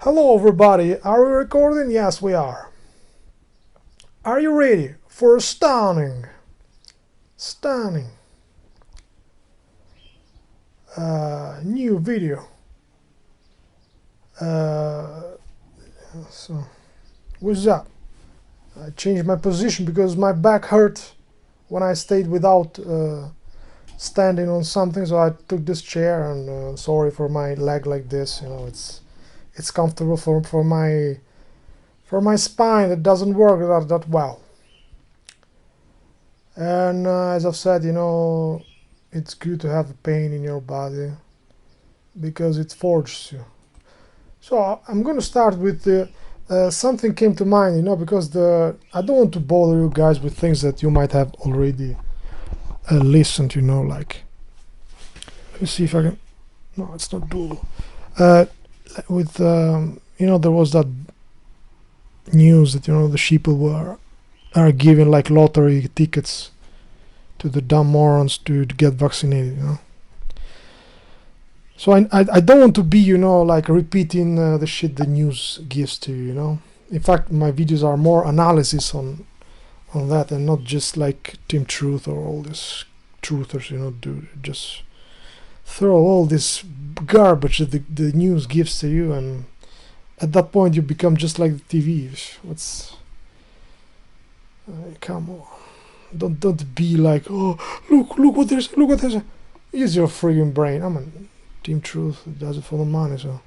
Hello everybody, are we recording? Yes, we are. Are you ready for a stunning new video? Uh, so, what's up? I changed my position because my back hurt when I stayed without standing on something, so I took this chair and sorry for my leg like this, it's comfortable for my spine. It doesn't work that well. And as I've said, it's good to have pain in your body because it forges you. So I'm going to start with something came to mind, because I don't want to bother you guys with things that you might have already listened, like. Let me see if I can. No, it's not doable. With there was that news that the sheeple are giving like lottery tickets to the dumb morons to get vaccinated. So I don't want to be like repeating the shit the news gives to you. In fact, my videos are more analysis on that and not just like Team Truth or all these truthers do just throw all this garbage that the news gives to you, and at that point you become just like the TV. Come on, don't be like, oh, look what there's, use your friggin' brain. Team Truth does it for the money, so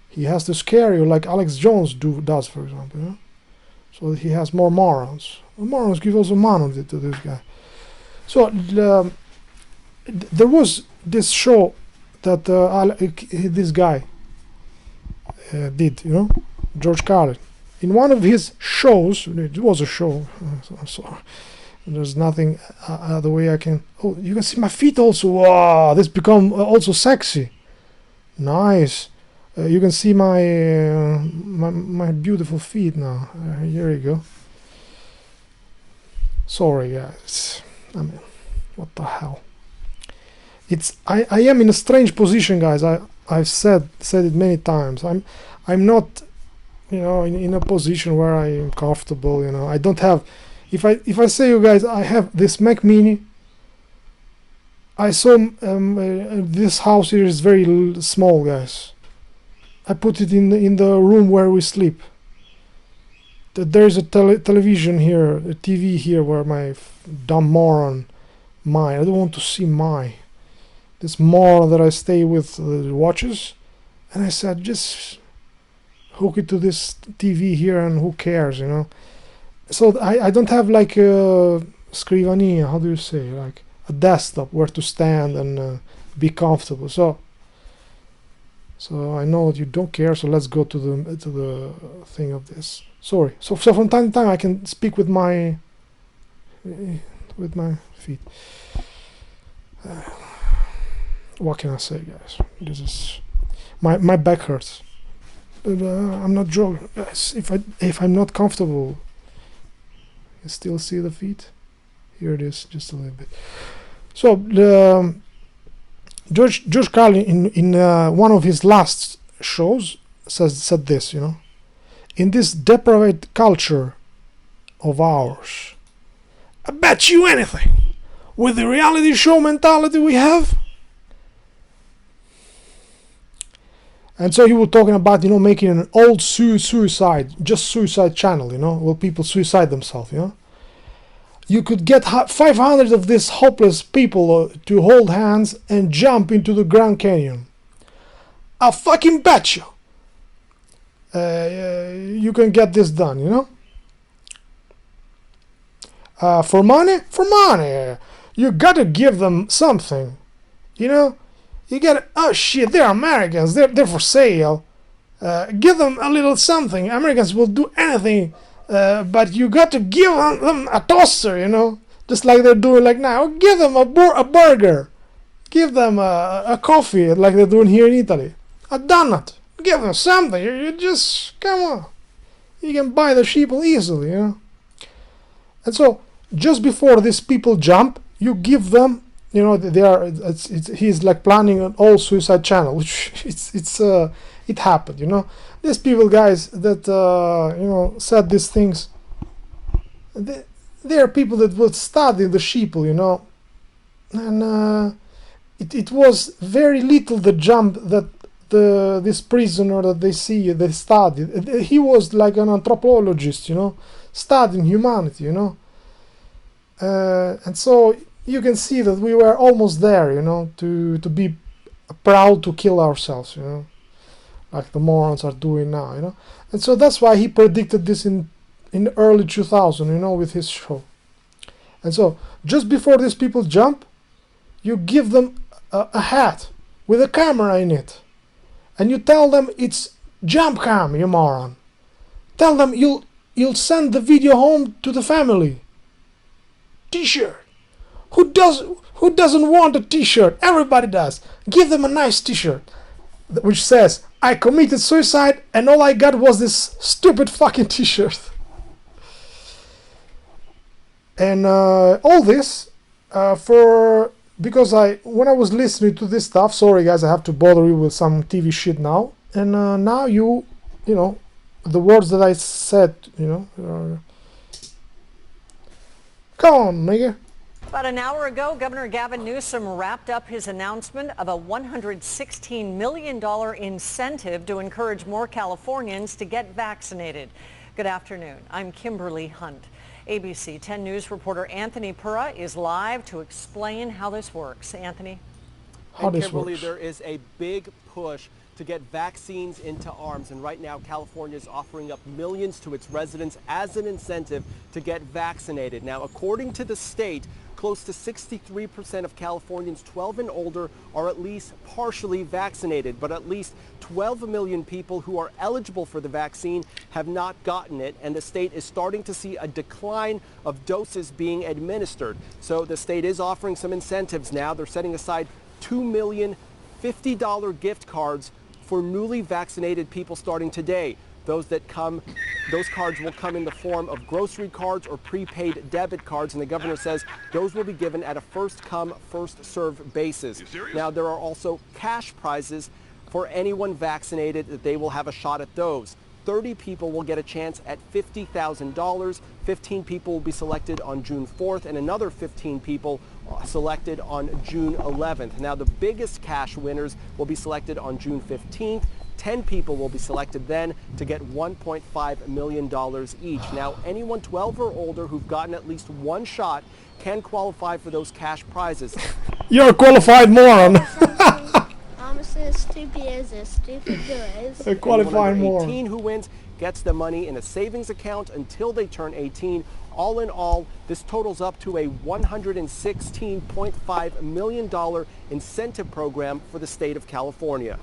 he has to scare you like Alex Jones does, for example, so he has more morons. Morons give also money to this guy. So there was this show that this guy did, George Carlin. In one of his shows, it was a show, so there's nothing other way I can. Oh, you can see my feet also. Wow, this become also sexy. Nice. You can see my beautiful feet now. Here you go. Sorry, guys. What the hell? I am in a strange position, guys. I've said it many times. I'm not in a position where I am comfortable. I don't have. If I say, you guys, I have this Mac Mini. I saw this house here is very small, guys. I put it in the room where we sleep. There's a television here, a TV here where my dumb moron, I don't want to see this moron that I stay with watches, and I said just hook it to this TV here and who cares, So I don't have like a scrivania, how do you say, like a desktop where to stand and be comfortable. So I know that you don't care, so let's go to the thing of this. Sorry. So from time to time I can speak with my feet. What can I say, guys? This is my back hurts. I'm not joking, guys. If I'm not comfortable, you still see the feet. Here it is, just a little bit. So George Carlin in one of his last shows said this, in this depraved culture of ours, I bet you anything, with the reality show mentality we have. And so he was talking about, making an old suicide channel, where people suicide themselves, You could get 500 of these hopeless people to hold hands and jump into the Grand Canyon. I fucking bet you. You can get this done, for money? For money. You gotta give them something, You get, oh shit, they're Americans, they're for sale. Give them a little something. Americans will do anything, but you got to give them a toaster, just like they're doing like now. Give them a burger. Give them a coffee, like they're doing here in Italy. A donut. Give them something. You just, come on. You can buy the sheeple easily, And so, just before these people jump, you give them, he's like planning an all suicide channel, which it's it happened, you know. These people, guys, that you know, said these things, they are people that will study the sheeple, you know, and it was very little the jump that this prisoner that they see, they studied. He was like an anthropologist, you know, studying humanity, you know. And so you can see that we were almost there, you know, to be proud to kill ourselves, you know, like the morons are doing now, you know. And so that's why he predicted this in early 2000, you know, with his show. And so just before these people jump, you give them a hat with a camera in it, and you tell them it's jump cam, you moron. Tell them you'll send the video home to the family. T-shirt. Who doesn't want a t-shirt? Everybody does. Give them a nice t-shirt which says, I committed suicide and all I got was this stupid fucking t-shirt. And all this because when I was listening to this stuff, sorry guys, I have to bother you with some TV shit now, and now you know, the words that I said, you know, come on, nigga. About an hour ago, Governor Gavin Newsom wrapped up his announcement of a $116 million incentive to encourage more Californians to get vaccinated. Good afternoon. I'm Kimberly Hunt. ABC 10 News reporter Anthony Pura is live to explain how this works. Anthony? How this Kimberly, works. there is a big push to get vaccines into arms, and right now California is offering up millions to its residents as an incentive to get vaccinated. Now, according to the state, close to 63% of Californians 12 and older are at least partially vaccinated, but at least 12 million people who are eligible for the vaccine have not gotten it, and the state is starting to see a decline of doses being administered. So the state is offering some incentives now. They're setting aside $2 million $50 gift cards for newly vaccinated people starting today. Those cards will come in the form of grocery cards or prepaid debit cards, and the governor says those will be given at a first-come, first-served basis. Now, there are also cash prizes for anyone vaccinated that they will have a shot at those. 30 people will get a chance at $50,000. 15 people will be selected on June 4th, and another 15 people selected on June 11th. Now, the biggest cash winners will be selected on June 15th. 10 people will be selected then to get $1.5 million each. Now, anyone 12 or older who've gotten at least one shot can qualify for those cash prizes. You're a qualified moron. A qualified moron. 18 who wins gets the money in a savings account until they turn 18. All in all, this totals up to a $116.5 million incentive program for the state of California.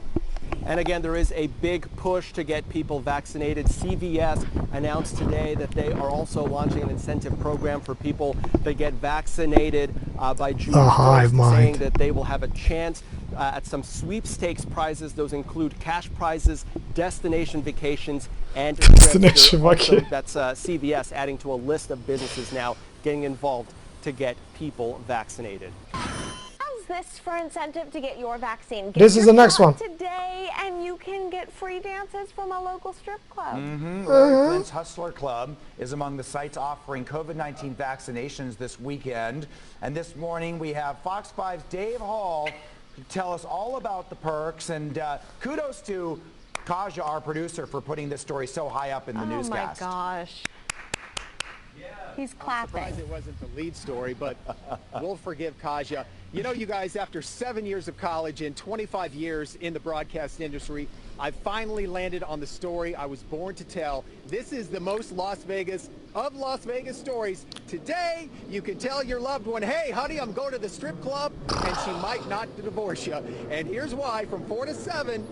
And again, there is a big push to get people vaccinated. CVS announced today that they are also launching an incentive program for people that get vaccinated by June 1st, saying that they will have a chance at some sweepstakes prizes. Those include cash prizes, destination vacations, and destination vacation. That's CVS adding to a list of businesses now getting involved to get people vaccinated. This for incentive to get your vaccine. This is the next one. Today, and you can get free dances from a local strip club. Larry Flynt's Hustler Club is among the sites offering COVID-19 vaccinations this weekend. And this morning we have Fox 5's Dave Hall to tell us all about the perks. And kudos to Kaja, our producer, for putting this story so high up in the newscast. Oh my gosh. He's clapping. I'm surprised it wasn't the lead story, but we'll forgive Kaja. You know, you guys, after 7 years of college and 25 years in the broadcast industry, I finally landed on the story I was born to tell. This is the most Las Vegas of Las Vegas stories. Today, you can tell your loved one, hey, honey, I'm going to the strip club, and she might not divorce you. And here's why, from 4 to 7,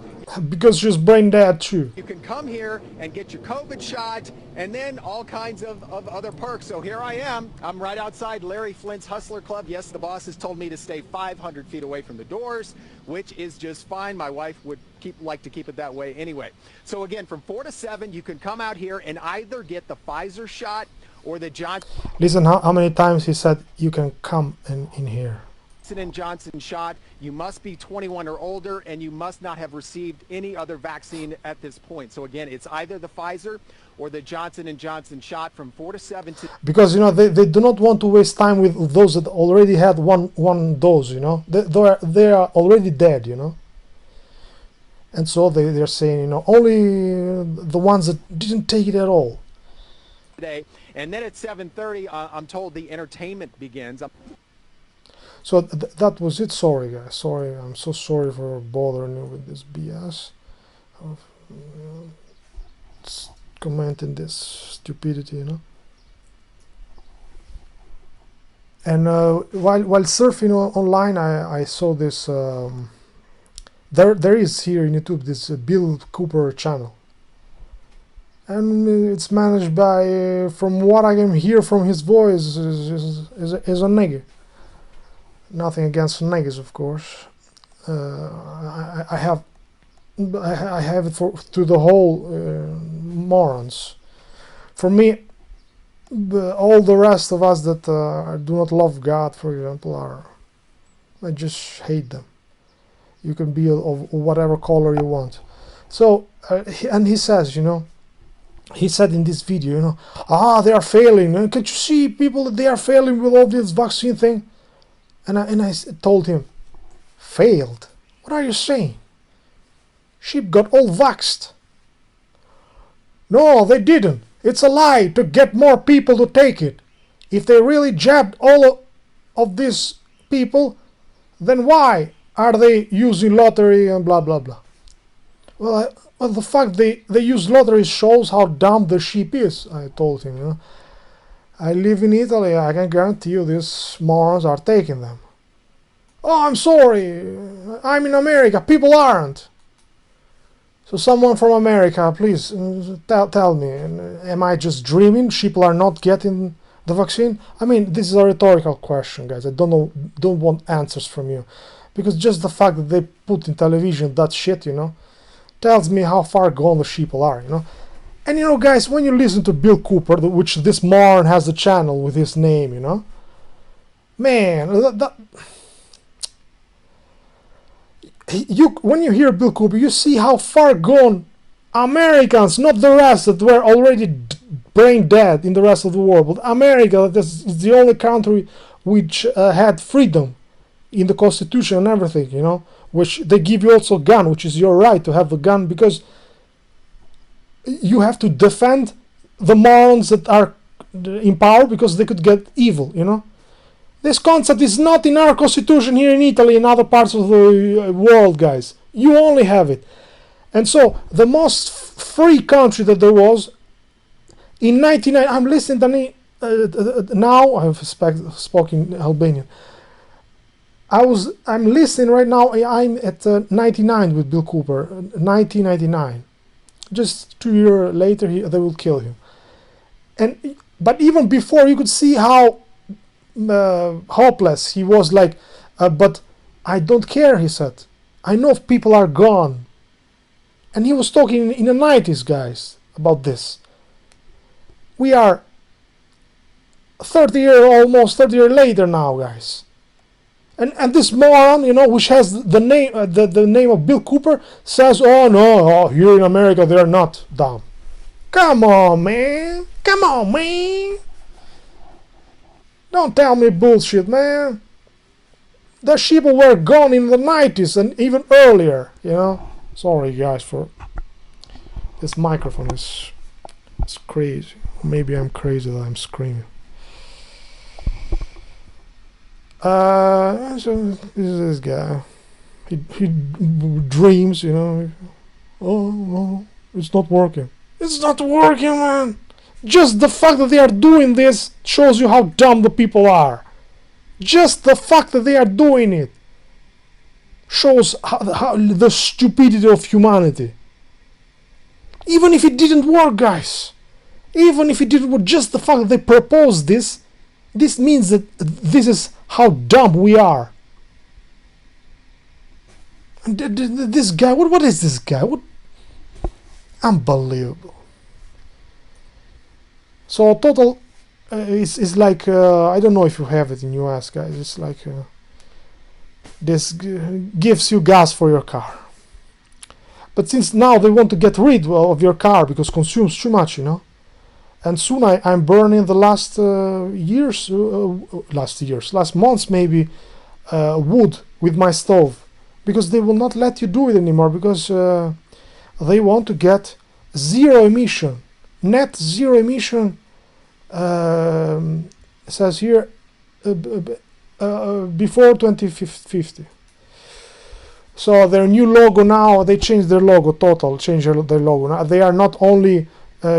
because she's brain dead too. you can come here and get your COVID shot and then all kinds of other perks. So here I am. I'm right outside Larry Flynt's Hustler Club. Yes, the boss has told me to stay 500 feet away from the doors, which is just fine. My wife would like to keep it that way anyway. So again, from 4 to 7, you can come out here and either get the Pfizer shot or the Johnson Listen how many times he said you can come in here. Johnson & Johnson shot, you must be 21 or older, and you must not have received any other vaccine at this point. So again, it's either the Pfizer or the Johnson & Johnson shot from 4 to 7 to... Because, you know, they do not want to waste time with those that already had one dose, you know. They are already dead, you know. And so they're saying, you know, only the ones that didn't take it at all. Today. And then at 7:30, I'm told the entertainment begins. So that was it. Sorry, guys. Sorry. I'm so sorry for bothering you with this BS. Of, commenting this stupidity, you know. And while surfing online, I saw this. There is here in YouTube this Bill Cooper channel, and it's managed by, from what I can hear from his voice, is a nigger. Nothing against niggas, of course. I have it to the whole morons. For me, all the rest of us that do not love God, for example, I just hate them. You can be of whatever color you want. So, and he says, you know, he said in this video, you know, they are failing. Can't you see people that they are failing with all this vaccine thing? And I told him, failed? What are you saying? Sheep got all vaxxed. No, they didn't. It's a lie to get more people to take it. If they really jabbed all of these people, then why are they using lottery and blah blah blah? Well, the fact they use lottery shows how dumb the sheep is, I told him, you know. I live in Italy, I can guarantee you these morons are taking them. Oh, I'm sorry, I'm in America, people aren't. So someone from America, please tell me, am I just dreaming? People are not getting the vaccine? I mean, this is a rhetorical question, guys. I don't want answers from you. Because just the fact that they put in television that shit, you know, tells me how far gone the sheeple are, you know. And you know, guys, when you listen to Bill Cooper, which this moron has a channel with his name, you know, man, when you hear Bill Cooper, you see how far gone Americans, not the rest that were already brain dead in the rest of the world, but America is the only country which had freedom in the Constitution and everything, you know, which they give you also a gun, which is your right to have a gun, because you have to defend the morons that are in power because they could get evil, you know. This concept is not in our Constitution here in Italy and other parts of the world, guys. You only have it. And so, the most free country that there was, in 1990, I'm listening to now, I've spoken Albanian. I'm listening right now, I'm at 99 with Bill Cooper, 1999. Just 2 years later, they will kill him. But even before, you could see how hopeless he was, like, but I don't care, he said. I know if people are gone. And he was talking in the 90s, guys, about this. We are almost 30 years later now, guys. And this moron, you know, which has the name the name of Bill Cooper, says, oh no, here in America they're not dumb. Come on, man. Come on, man. Don't tell me bullshit, man. The sheep were gone in the 90s and even earlier, you know. Sorry, guys, for this microphone is crazy. Maybe I'm crazy that I'm screaming. So this is this guy. He dreams, you know. Oh no, it's not working. It's not working, man. Just the fact that they are doing this shows you how dumb the people are. Just the fact that they are doing it shows how the stupidity of humanity. Even if it didn't work, guys. Even if it didn't work, just the fact that they proposed this means that this is how dumb we are. And this guy, what is this guy? What? Unbelievable. So total is like I don't know if you have it in US, guys. It's like gives you gas for your car. But since now they want to get rid of your car because it consumes too much, you know, and soon I'm burning the last months maybe, wood with my stove, because they will not let you do it anymore, because they want to get zero emission, net zero emission, says here, before 2050. So their new logo now, they changed their logo, change their logo. Now they are not only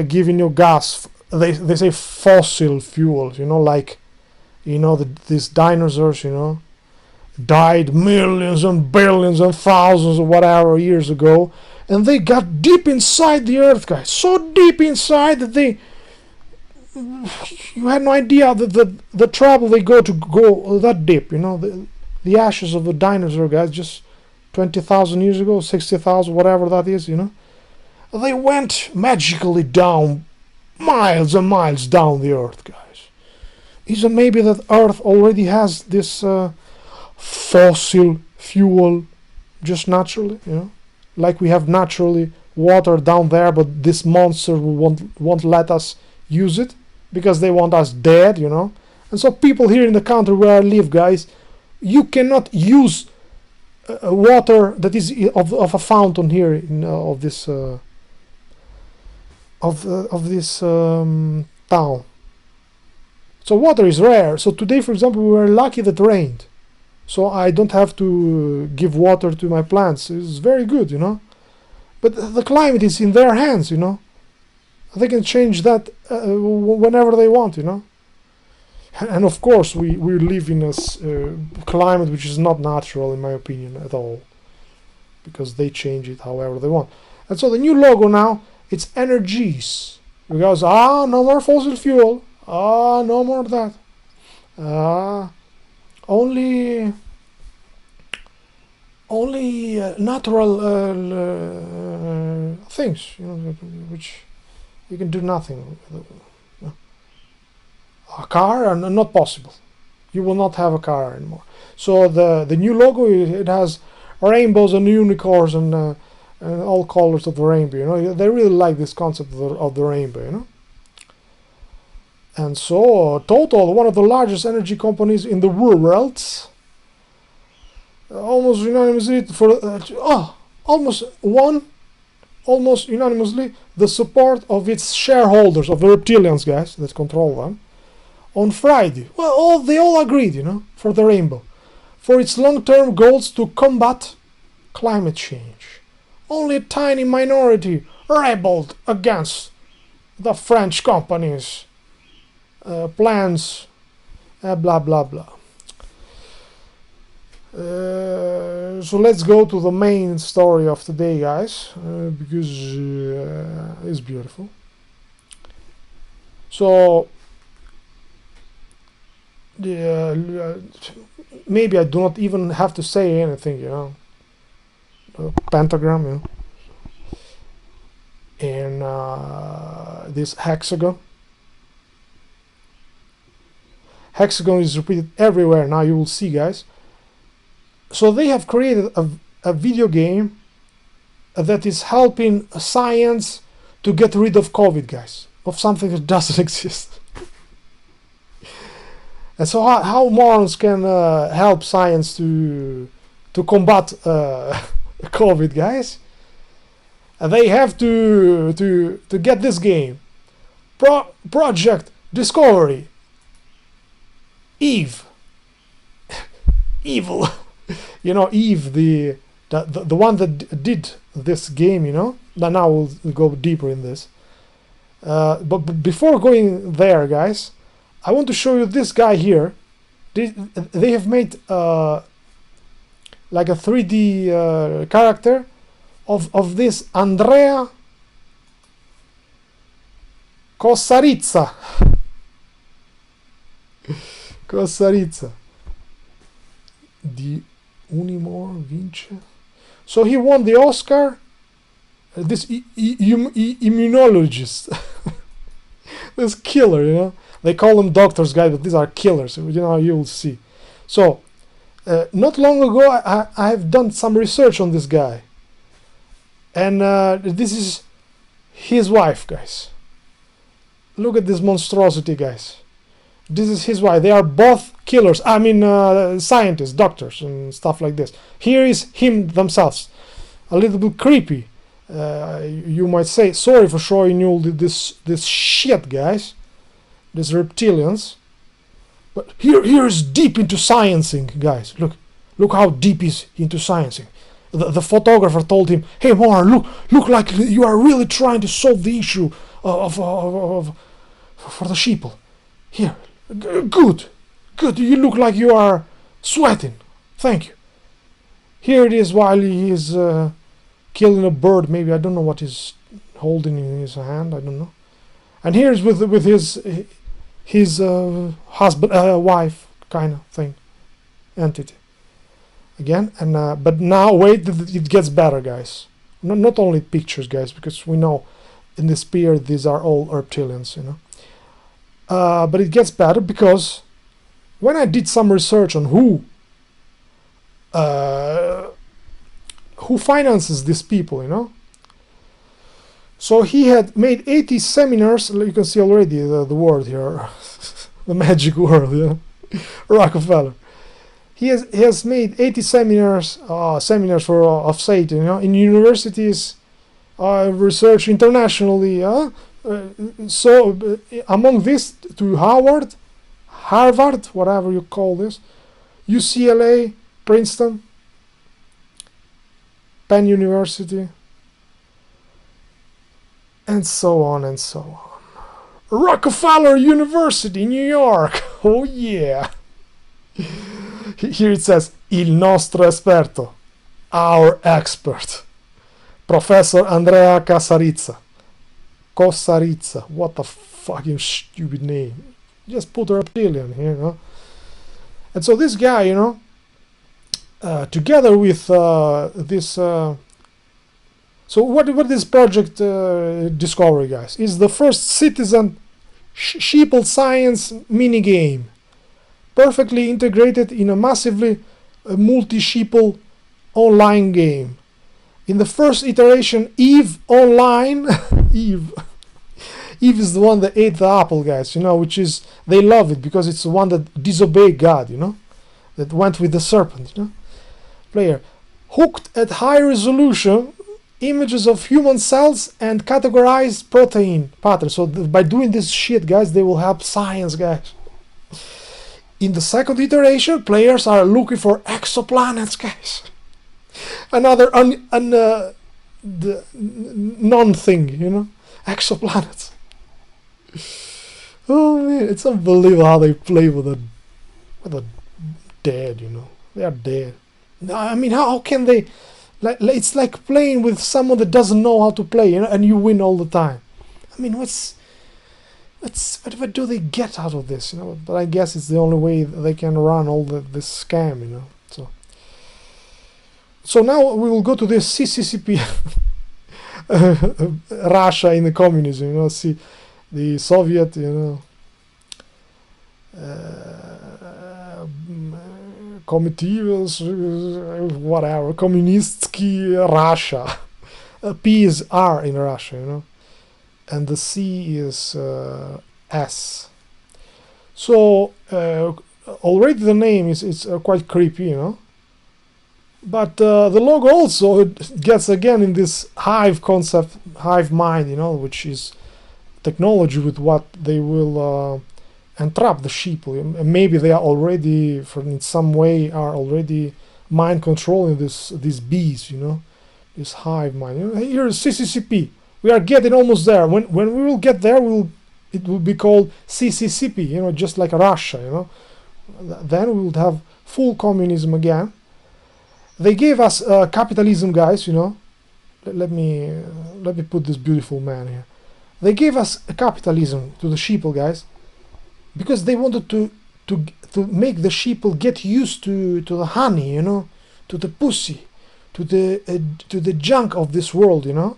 giving you gas, they say fossil fuels, you know, like, you know, these dinosaurs, you know, died millions and billions and thousands or whatever years ago, and they got deep inside the earth, guys, so deep inside that you had no idea that the trouble they go that deep, you know, the ashes of the dinosaur, guys, just 20,000 years ago, 60,000, whatever that is, you know, they went magically down, miles and miles down the earth, guys. Isn't maybe that earth already has this fossil fuel just naturally, you know, like we have naturally water down there, but this monster won't let us use it because they want us dead, you know. And so people here in the country where I live, guys, you cannot use water that is of a fountain here in of this town. So water is rare. So today, for example, we were lucky that it rained, so I don't have to give water to my plants. It's very good, you know. But the climate is in their hands, you know. They can change that whenever they want, you know. And of course, we live in a climate which is not natural, in my opinion, at all, because they change it however they want. And so the new logo now, it's Energies, because no more fossil fuel, no more of that, only natural things, you know, which you can do nothing with. A car, not possible. You will not have a car anymore. So the new logo, it has rainbows and unicorns and all colors of the rainbow. You know, they really like this concept of the rainbow. You know. And so Total, one of the largest energy companies in the world, almost unanimously almost unanimously the support of its shareholders, of the reptilians, guys, that control them, on Friday. Well, they all agreed, you know, for the rainbow, for its long-term goals to combat climate change. Only a tiny minority rebelled against the French company's plans, blah blah blah. So let's go to the main story of today, guys, because it's beautiful. So maybe I do not even have to say anything, you know. Pentagram, you know, and this hexagon. Hexagon is repeated everywhere now. You will see, guys. So they have created a video game that is helping science to get rid of COVID, guys, of something that doesn't exist. And so how morons can help science to combat COVID, guys? And they have to get this game, Project Discovery, Eve, evil, you know, Eve, the one that did this game, you know. Now we'll go deeper in this. But before going there, guys, I want to show you this guy here. They have made like a 3D character of this Andrea Cosarizza. Cosarizza di Unimore Vince. So he won the Oscar. This immunologist, this killer, you know. They call them doctors, guys, but these are killers. You know, you will see. So Not long ago, I have done some research on this guy, and this is his wife, guys. Look at this monstrosity, guys. This is his wife. They are both killers. I mean, scientists, doctors, and stuff like this. Here is him themselves. A little bit creepy. You might say, sorry for showing you this shit, guys. These reptilians. But here is deep into sciencing, guys. Look how deep he's into sciencing. The photographer told him, "Hey, Mar, look like you are really trying to solve the issue for the sheeple. Here, good. You look like you are sweating. Thank you." Here it is while he is killing a bird. Maybe I don't know what he's holding in his hand. I don't know. And here's with his husband, wife, kind of thing, entity. Again, and but now wait, it gets better, guys. Not only pictures, guys, because we know in this period these are all reptilians, you know. But it gets better because when I did some research on who finances these people, you know. So he had made 80 seminars. You can see already the word here, the magic word, you know? Rockefeller. He has made 80 seminars for of Satan, you know, in universities, research internationally. So among this, to Harvard, whatever you call this, UCLA, Princeton, Penn University, and so on and so on. Rockefeller University, New York. Oh yeah. Here it says, il nostro esperto, our expert, Professor Andrea Casarizza. What a fucking stupid name. Just put a reptilian here, you know. And so this guy, you know, together with this... so what this project Discovery, guys, is the first citizen sheeple science minigame. Perfectly integrated in a massively multi-sheeple online game. In the first iteration, Eve Online, Eve is the one that ate the apple, guys, you know, which is, they love it because it's the one that disobeyed God, you know, that went with the serpent, you know. Player, hooked at high resolution images of human cells and categorized protein patterns. So by doing this shit, guys, they will help science, guys. In the second iteration, players are looking for exoplanets, guys. Another the non-thing, you know, exoplanets. Oh man, it's unbelievable how they play with the dead, you know. They are dead. I mean, how can they? It's like playing with someone that doesn't know how to play, you know, and you win all the time. I mean, what do they get out of this, you know? But I guess it's the only way they can run all this scam, you know. So now we will go to this CCCP, Russia in the communism, you know. See the Soviet, you know, Comitives, whatever, Kommunistski Russia. P is R in Russia, you know. And the C is S. So already the name is quite creepy, you know. But the logo also gets again in this hive concept, hive mind, you know, which is technology with what they will entrap the sheep. Maybe they are already, in some way, are already mind controlling these bees, you know, this hive mind. You know, here is CCCP. We are getting almost there. When we will get there, it will be called CCCP, you know, just like Russia, you know. Then we will have full communism again. They gave us capitalism, guys, you know. Let me put this beautiful man here. They gave us capitalism to the sheeple, guys, because they wanted to make the sheeple get used to the honey, you know, to the pussy, to the junk of this world, you know,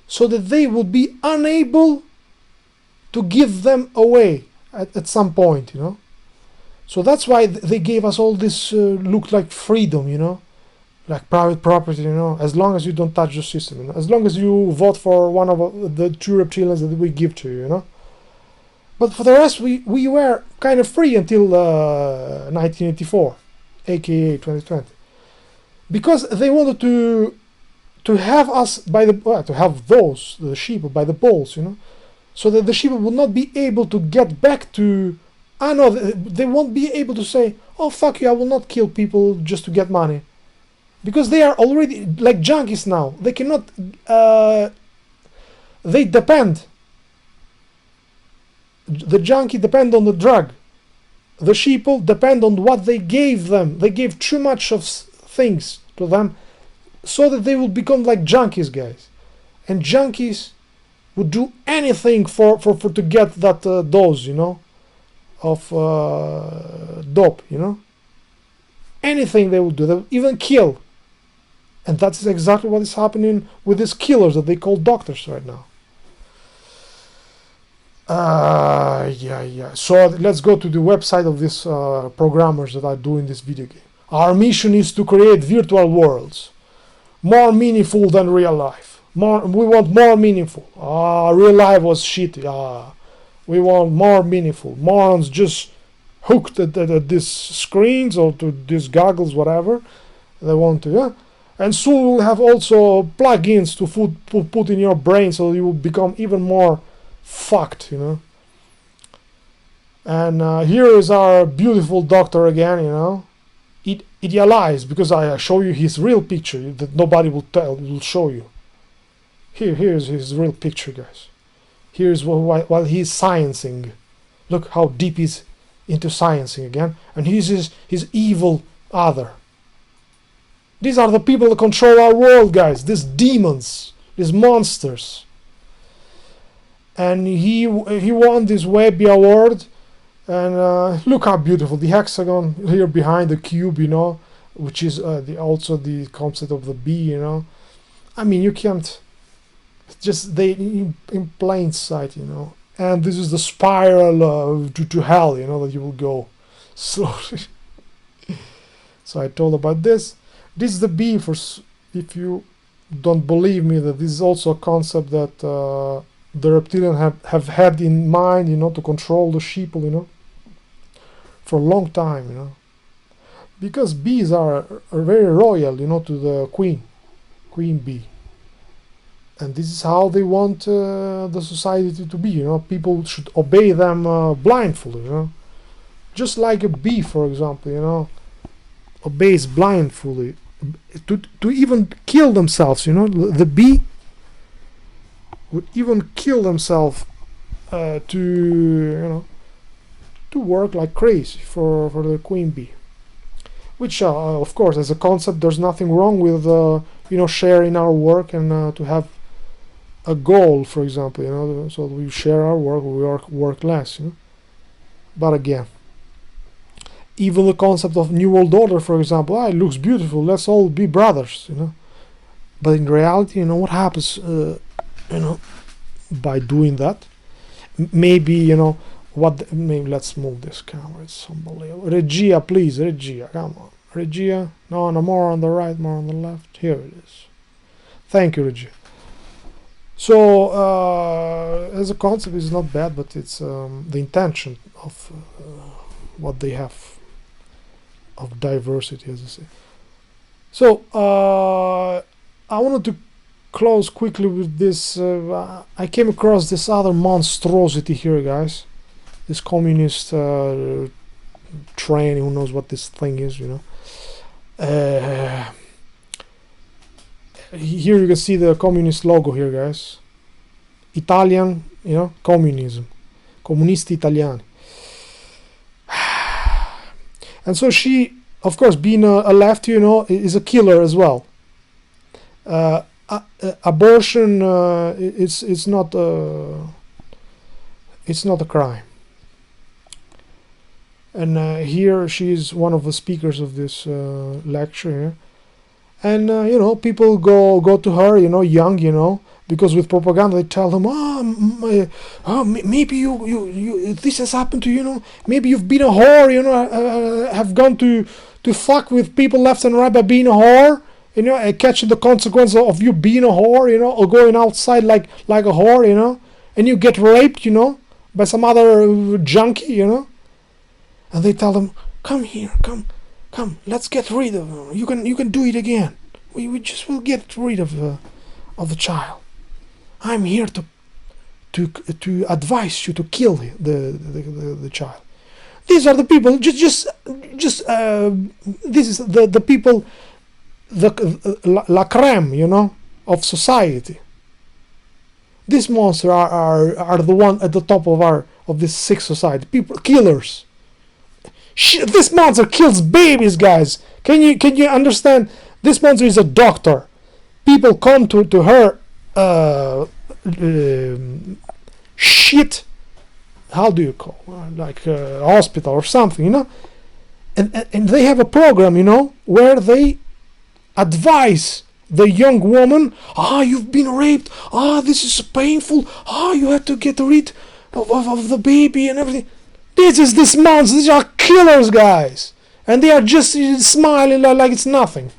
so that they would be unable to give them away at some point, you know. So that's why they gave us all this look like freedom, you know, like private property, you know, as long as you don't touch the system, you know? As long as you vote for one of the two reptilians that we give to you, you know. But for the rest, we were kind of free until 1984, aka 2020, because they wanted to have us by the to have the sheep by the balls, you know, so that the sheep would not be able to get back to. I know they won't be able to say, "Oh fuck you, I will not kill people just to get money," because they are already like junkies now. They cannot. They depend. The junkie depend on the drug. The sheeple depend on what they gave them. They gave too much of things to them, so that they will become like junkies, guys. And junkies would do anything for to get that dose, you know, of dope, you know. Anything they will do. They will even kill. And that's exactly what is happening with these killers that they call doctors right now. Yeah. So let's go to the website of these programmers that are doing this video game. Our mission is to create virtual worlds more meaningful than real life. We want more meaningful. Real life was shit. We want more meaningful. Morons just hooked at these screens or to these goggles, whatever they want to. Yeah? And soon we'll have also plugins to put in your brain, so you will become even more fucked, you know. And here is our beautiful doctor again, you know. Idealized, because I show you his real picture that nobody will show you. Here's his real picture, guys. Here's while he's sciencing. Look how deep he's into sciencing again. And he's his evil other. These are the people that control our world, guys. These demons, these monsters. And he won this Webby Award. And look how beautiful the hexagon here behind the cube, you know, which is also the concept of the bee, you know. I mean, you can't just in plain sight, you know. And this is the spiral to hell, you know, that you will go slowly. So I told about this. This is the bee. For if you don't believe me, that this is also a concept that the reptilian have had in mind, you know, to control the sheeple, you know, for a long time, you know, because bees are very loyal, you know, to the queen bee, and this is how they want the society to be, you know. People should obey them blindfolded, you know, just like a bee, for example, you know, obeys blindfolded to even kill themselves, you know. The bee would even kill themselves to, you know, to work like crazy for the queen bee, which of course, as a concept, there's nothing wrong with you know, sharing our work and to have a goal, for example, you know, so we share our work, we work less, you know. But again, even the concept of New World Order, for example, it looks beautiful, let's all be brothers, you know. But in reality, you know what happens, you know, by doing that? Maybe, you know, maybe let's move this camera, it's unbelievable. Regia, please, Regia, come on. Regia, no, more on the right, more on the left. Here it is. Thank you, Regia. So, as a concept, it's not bad, but it's the intention of what they have of diversity, as I say. So, I wanted to close quickly with this. I came across this other monstrosity here, guys. This communist train, who knows what this thing is, you know. Here you can see the communist logo here, guys. Italian, you know, communism. Comunisti Italiani. And so she, of course, being a lefty, you know, is a killer as well. Abortion, it's not a crime. And here she is one of the speakers of this lecture here. and people go to her, young, because with propaganda they tell them, maybe you this has happened to you, maybe you've been a whore, have gone to fuck with people left and right by being a whore, catching the consequence of you being a whore, or going outside like a whore, and you get raped, by some other junkie, and they tell them, come here, come, let's get rid of her. You can do it again. We just will get rid of the child. I'm here to advise you to kill the child. These are the people. This is the people, the la creme, of society. These monsters are the one at the top of this sick society. People, killers. This monster kills babies, guys. Can you understand? This monster is a doctor. People come to her shit. How do you call like hospital or something, and they have a program, where they advise the young woman. You've been raped. This is painful. You have to get rid of the baby and everything. This monster. These are killers, guys, and they are just smiling like it's nothing,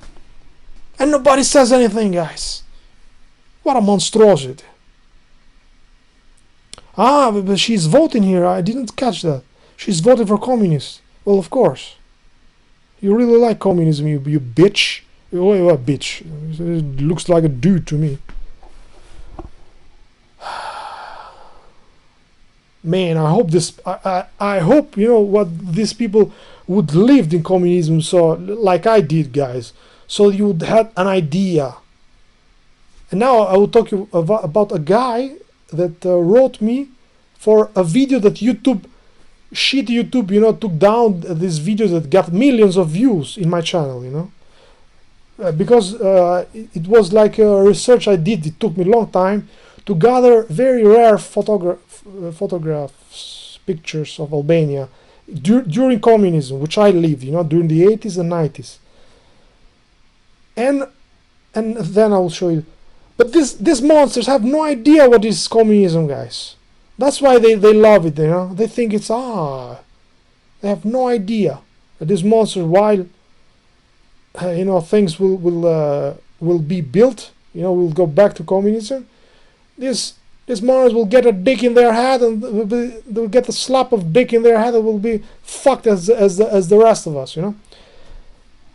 and nobody says anything, guys. What a monstrosity. But she's voting here. I didn't catch that. She's voting for communists. Well, of course. You really like communism, you bitch. You're a bitch. It looks like a dude to me. Man, I hope this. I hope what these people would live in communism, so like I did, guys. So you would have an idea. And now I will talk you about a guy that wrote me for a video that YouTube took down this video that got millions of views in my channel, because it was like a research I did. It took me a long time to gather very rare photographs, pictures of Albania during communism, which I lived, during the 80s and 90s. And then I will show you. But these monsters have no idea what is communism, guys. That's why they love it, They think it's they have no idea that these monsters, while things will be built, we'll go back to communism. These monsters will get a dick in their head, and they'll get a slap of dick in their head, and will be fucked as the rest of us, And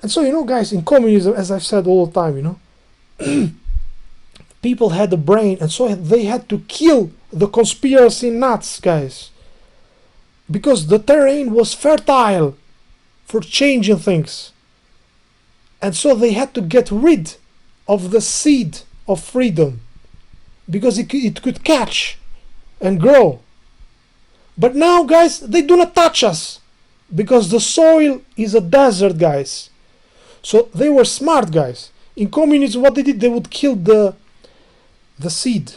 so, guys, in communism, as I've said all the time, people had a brain, and so they had to kill the conspiracy nuts, guys, because the terrain was fertile for changing things, and so they had to get rid of the seed of freedom, because it could catch and grow. But now, guys, they do not touch us, because the soil is a desert, guys. So they were smart, guys. In communism, what they did, they would kill the seed.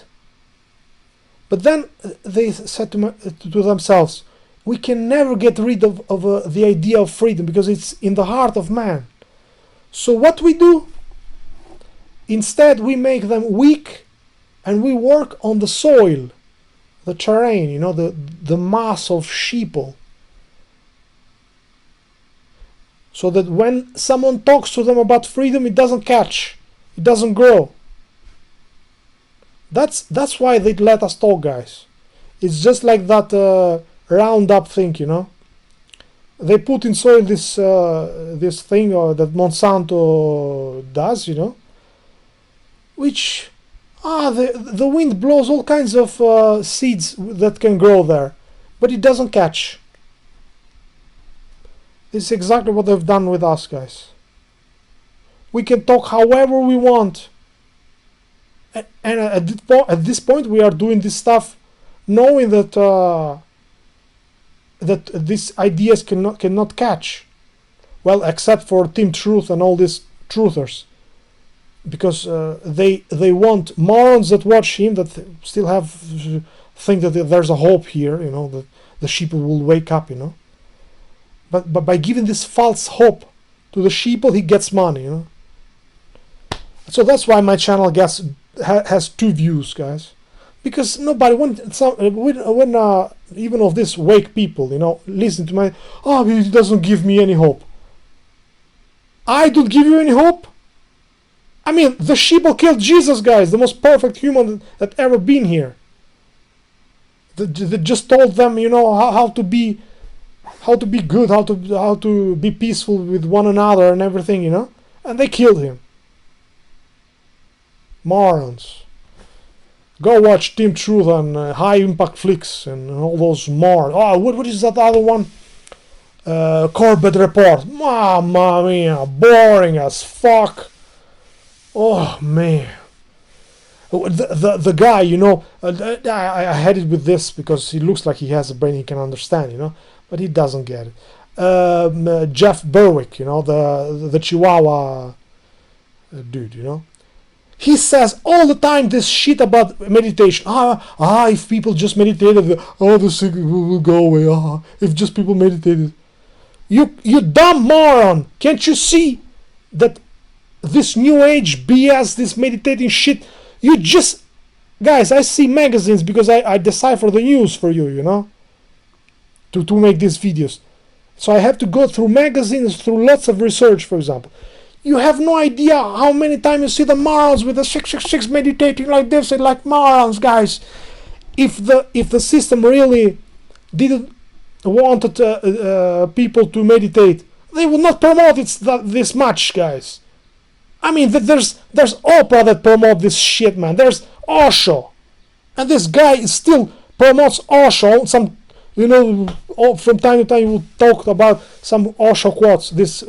But then they said to themselves, we can never get rid of the idea of freedom, because it's in the heart of man. So what we do? Instead, we make them weak, and we work on the soil, the terrain, the mass of sheeple. So that when someone talks to them about freedom, it doesn't catch, it doesn't grow. That's why they let us talk, guys. It's just like that Roundup thing, They put in soil this thing that Monsanto does, which the wind blows all kinds of seeds that can grow there, but it doesn't catch. This is exactly what they've done with us, guys. We can talk however we want. And at this point, we are doing this stuff knowing that that these ideas cannot catch. Well, except for Team Truth and all these truthers, because they want morons that watch him that still think that there's a hope here, that the sheep will wake up, But by giving this false hope to the sheeple, he gets money, So that's why my channel has 2 views, guys, because nobody when even of these wake people, listen to my, oh, it doesn't give me any hope. I don't give you any hope. I mean, the sheeple killed Jesus, guys, the most perfect human that ever been here. They just told them, how to be good, how to be peaceful with one another and everything, and they killed him. Morons. Go watch Team Truth and High Impact Flicks and all those morons. Oh, what is that other one? Corbett Report. Mamma mia, boring as fuck. Oh man. The guy, I had it with this because he looks like he has a brain he can understand, but he doesn't get it. Jeff Berwick, the Chihuahua dude, he says all the time this shit about meditation. If people just meditated, the sick will go away. If just people meditated. You dumb moron! Can't you see that this new age BS, this meditating shit, guys, I see magazines because I decipher the news for you, to make these videos. So I have to go through magazines, through lots of research, for example. You have no idea how many times you see the morons with the 666 meditating like this and like morons, guys. If the system really didn't wanted people to meditate, they would not promote it this much, guys. I mean, there's Oprah that promote this shit, man. There's Osho, and this guy still promotes Osho. Some, from time to time, we talked about some Osho quotes. This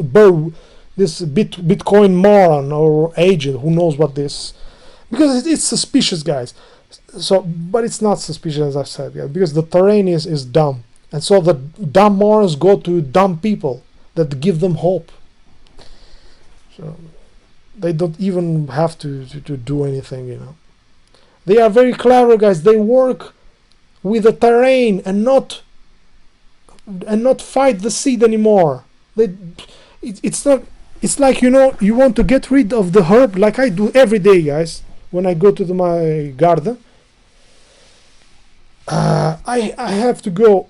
Bitcoin moron or agent, who knows what this, because it's suspicious, guys. So, but it's not suspicious, as I said, guys, because the terrain is dumb, and so the dumb morons go to dumb people that give them hope. So they don't even have to do anything, They are very clever, guys. They work with the terrain and not fight the seed anymore. It's not. It's like, you want to get rid of the herb, like I do every day, guys. When I go to my garden, I have to go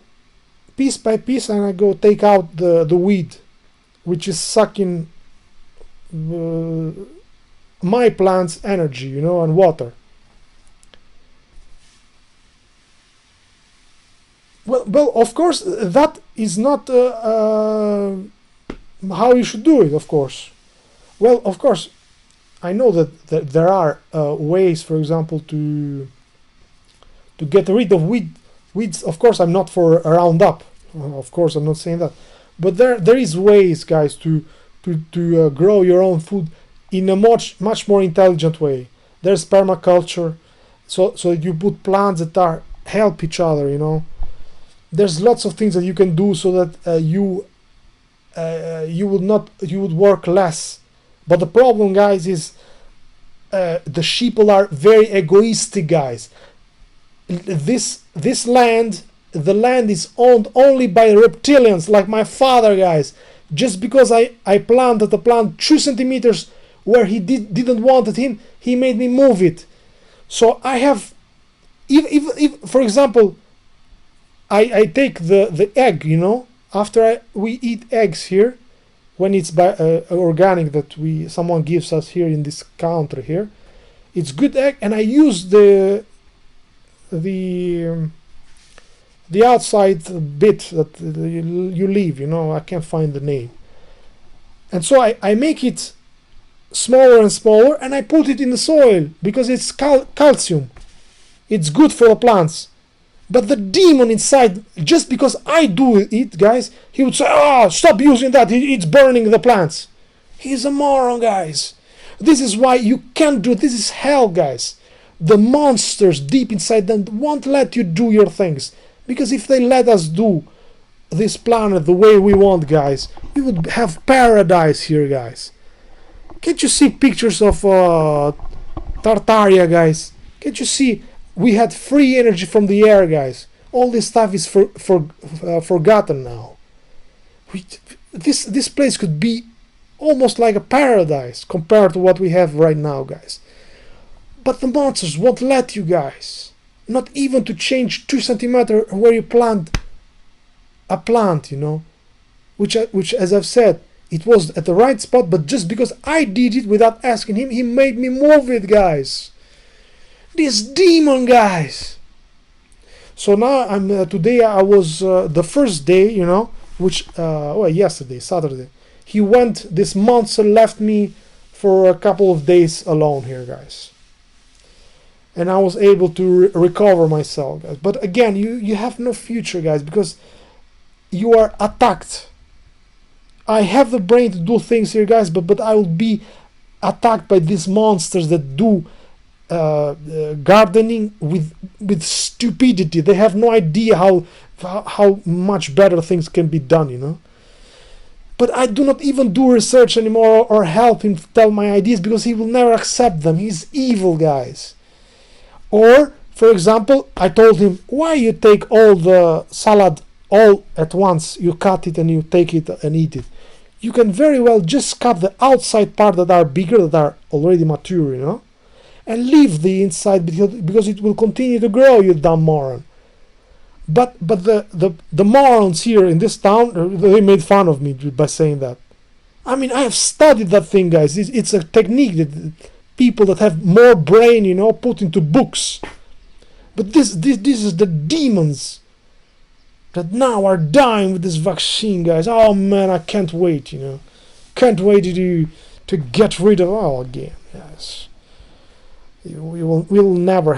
piece by piece, and I go take out the weed, which is sucking my plant's energy, and water. Well, of course, that is not how you should do it, of course. Well, of course, I know that there are ways, for example, to get rid of weeds. Of course, I'm not for a Roundup. Of course, I'm not saying that. But there is ways, guys, to grow your own food in a much more intelligent way. There's permaculture, so you put plants that help each other. There's lots of things that you can do so that you would work less. But the problem, guys, is the sheeple are very egoistic, guys. This land, the land is owned only by reptilians, like my father, guys. Just because I planted the plant 2 centimeters where he didn't want it, he made me move it. So I have, if for example, I take the egg, after we eat eggs here, when it's by organic that someone gives us here in this country here, it's good egg, and I use the outside bit that you leave, I can't find the name, and so I make it smaller and smaller, and I put it in the soil because it's calcium. It's good for the plants. But the demon inside, just because I do it, guys, he would say, stop using that, it's burning the plants. He's a moron, guys. This is why you can't do it. This is hell, guys. The monsters deep inside them won't let you do your things. Because if they let us do this planet the way we want, guys, we would have paradise here, guys. Can't you see pictures of Tartaria, guys? Can't you see? We had free energy from the air, guys. All this stuff is forgotten now. This place could be almost like a paradise compared to what we have right now, guys. But the monsters won't let you guys, not even to change 2 centimeters where you plant a plant, you know, which as I've said, it was at the right spot, but just because I did it without asking him, he made me move it, guys. This demon, guys. So now today I was the first day, you know, which well, yesterday, Saturday, he went. This monster left me for a couple of days alone here, guys, and I was able to recover myself, guys. But again, you have no future, guys, because you are attacked. I have the brain to do things here, guys, but I will be attacked by these monsters that do gardening with stupidity. They have no idea how much better things can be done, you know. But I do not even do research anymore or help him tell my ideas, because he will never accept them. He's evil, guys. Or, for example, I told him, why you take all the salad all at once? You cut it and you take it and eat it. You can very well just cut the outside part that are bigger, that are already mature, you know, and leave the inside, because it will continue to grow, you dumb moron. But the morons here in this town, they made fun of me by saying that. I mean, I have studied that thing, guys. It's a technique that people that have more brain, you know, put into books. But this is the demons that now are dying with this vaccine, guys. Oh man, I can't wait, you know. Can't wait to get rid of all again, guys. We will never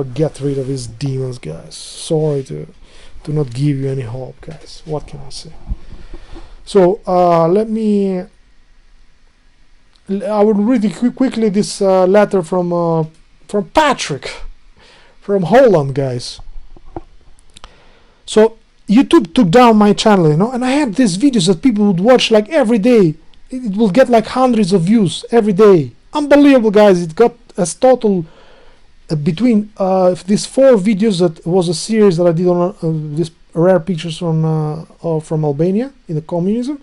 get rid of these demons, guys. Sorry to not give you any hope, guys. What can I say? So I will read quickly this letter from Patrick from Holland, guys. So YouTube took down my channel, you know, and I had these videos that people would watch like every day. It will get like hundreds of views every day. Unbelievable, guys. It got as total between these 4 videos, that was a series that I did on these rare pictures from Albania in the communism.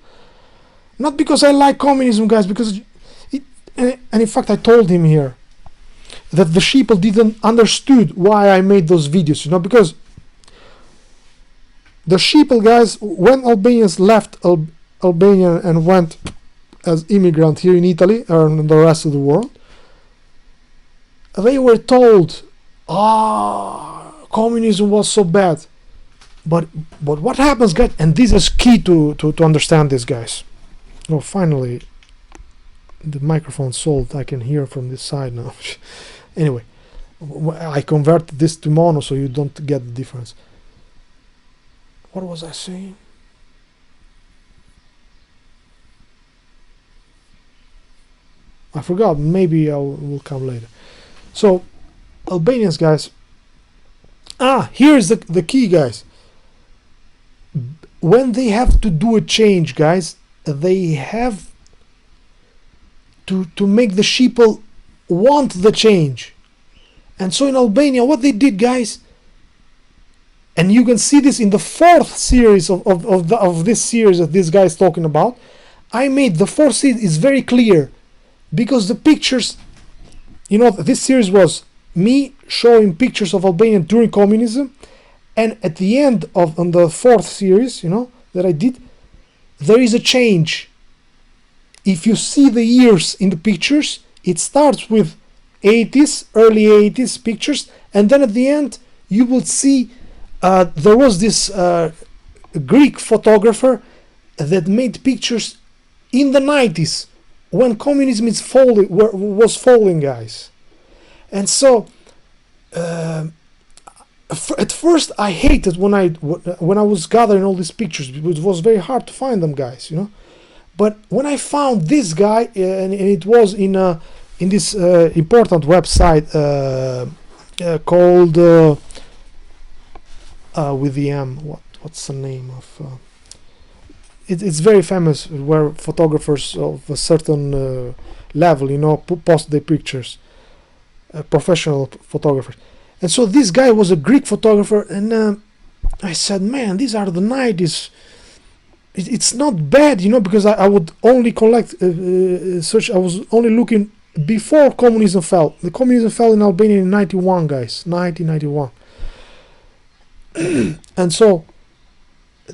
Not because I like communism, guys, because and in fact I told him here that the sheeple didn't understood why I made those videos, you know, because the sheeple, guys, when Albanians left Albania and went as immigrant here in Italy or in the rest of the world, they were told, communism was so bad. But what happens, guys, and this is key to understand this, guys. Oh, finally the microphone solved. I can hear from this side now. Anyway, I converted this to mono so you don't get the difference. What was I saying? I forgot. Maybe I will come later. So Albanians, guys, here's the key, guys. When they have to do a change, guys, they have to make the sheeple want the change. And so in Albania, what they did, guys, and you can see this in the 4th series of this series that this guy is talking about. I made the 4th series is very clear, because the pictures, you know, this series was me showing pictures of Albania during communism, and at the end on the 4th series, you know, that I did, there is a change. If you see the years in the pictures, it starts with 80s, early 80s pictures, and then at the end you will see there was this Greek photographer that made pictures in the 90s when communism was falling, guys. And so at first I hated when I was gathering all these pictures, because it was very hard to find them, guys, you know. But when I found this guy, and it was in this important website called with the M, what's the name of? It's very famous, where photographers of a certain level, you know, post their pictures, professional photographers. And so this guy was a Greek photographer, and I said, man, these are the 90s. it's not bad, because I would only collect search. I was only looking before communism fell. The communism fell in Albania in 91, guys, 1991. And so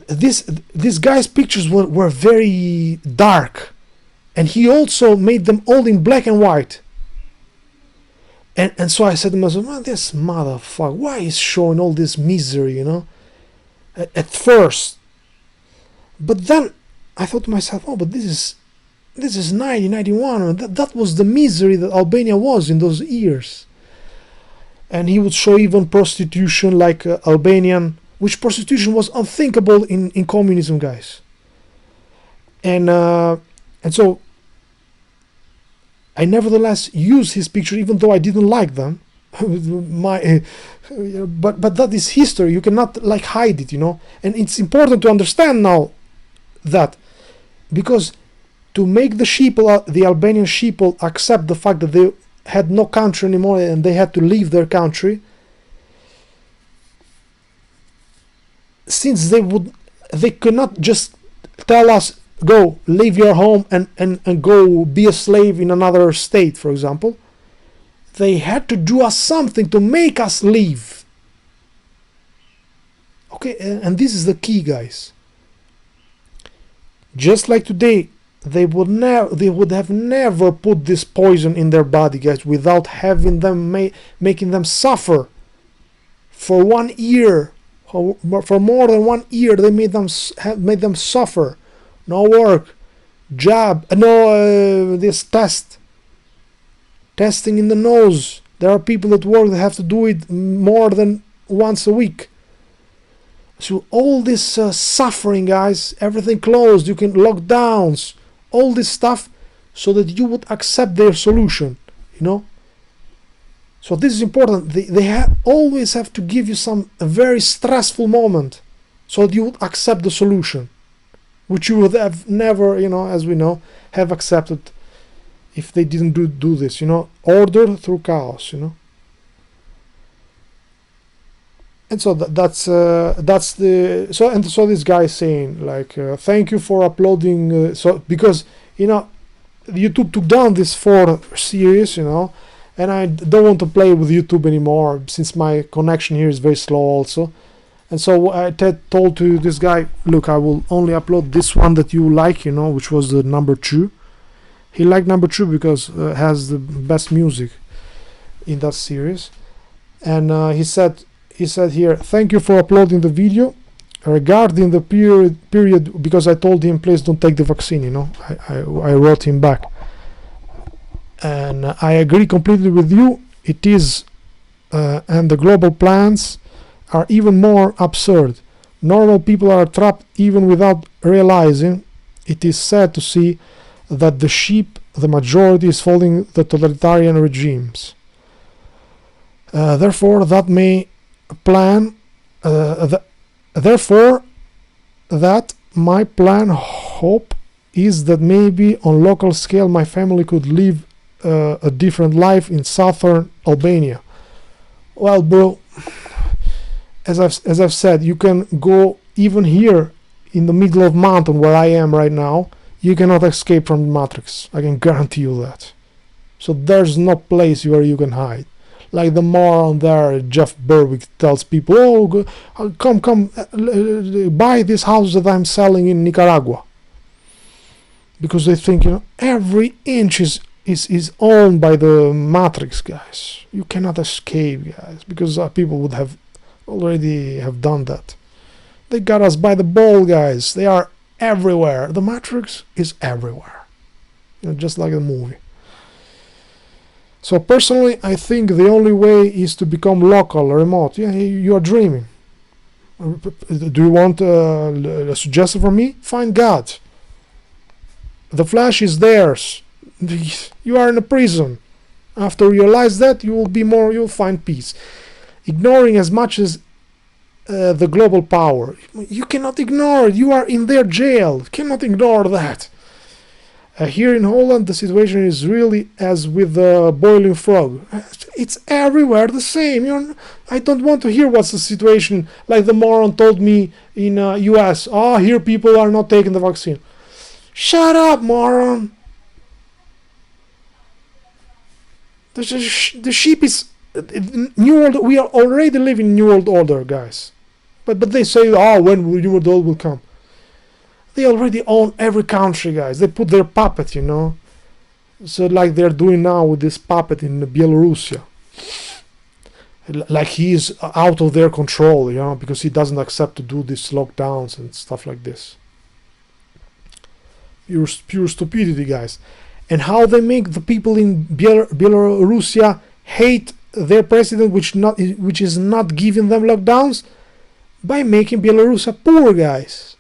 this guy's pictures were very dark, and he also made them all in black and white. And so I said to myself, man, this motherfucker, why is showing all this misery, at first. But then I thought to myself, oh, but this is 1991. That was the misery that Albania was in those years. And he would show even prostitution, like Albanian, which prostitution was unthinkable in communism, guys. And so I nevertheless used his picture, even though I didn't like them. But that is history. You cannot hide it, And it's important to understand now that, because to make the sheeple, the Albanian sheeple, accept the fact that they had no country anymore and they had to leave their country, since they cannot just tell us, go leave your home and go be a slave in another state, for example. They had to do us something to make us leave. Okay, and this is the key, guys. Just like today, they would have never put this poison in their body, guys, without having them making them suffer for 1 year. For more than 1 year, they made them suffer. No work, job, this testing in the nose. There are people at work that have to do it more than once a week. So all this suffering, guys, everything closed, you can lockdowns, all this stuff, so that you would accept their solution, So this is important. They always have to give you a very stressful moment, so that you would accept the solution, which you would have never, as we know, have accepted if they didn't do this, order through chaos, And so so this guy is saying, thank you for uploading, because YouTube took down this 4 series, and I don't want to play with YouTube anymore since my connection here is very slow also. And so I told to this guy, look, I will only upload this one that you like, which was the number 2. He liked number 2 because it has the best music in that series. And he said here, thank you for uploading the video regarding the period, because I told him, please don't take the vaccine, I wrote him back. And I agree completely with you. It is, and the global plans are even more absurd. Normal people are trapped even without realizing. It is sad to see that the majority, is following the totalitarian regimes. Therefore, that my plan hope is that maybe on local scale my family could live a different life in southern Albania. Well, bro, as I've said, you can go even here in the middle of mountain where I am right now. You cannot escape from the Matrix. I can guarantee you that. So there's no place where you can hide. Like the moron there, Jeff Berwick, tells people, oh, come, buy this house that I'm selling in Nicaragua. Because they think, every inch is owned by the Matrix, guys. You cannot escape, guys, because people would have already have done that. They got us by the ball, guys. They are everywhere. The Matrix is everywhere, just like the movie. So personally, I think the only way is to become local, remote. Yeah, you are dreaming. Do you want a suggestion from me? Find God. The flesh is theirs. You are in a prison. After you realize that, you'll find peace. Ignoring as much as the global power. You cannot ignore it. You are in their jail. You cannot ignore that. Here in Holland, the situation is really as with the boiling frog. It's everywhere the same. I don't want to hear what's the situation, like the moron told me in US. Oh, here people are not taking the vaccine. Shut up, moron. The sheep is new world. We are already living new world order, guys. But they say, oh, when new world order will come? They already own every country, guys. They put their puppet, you know. So like they're doing now with this puppet in Belarusia. Like he is out of their control, you know, because he doesn't accept to do these lockdowns and stuff like this. Pure stupidity, guys. And how they make the people in Belarusia hate their president, which is not giving them lockdowns, by making Belarusia poor, guys.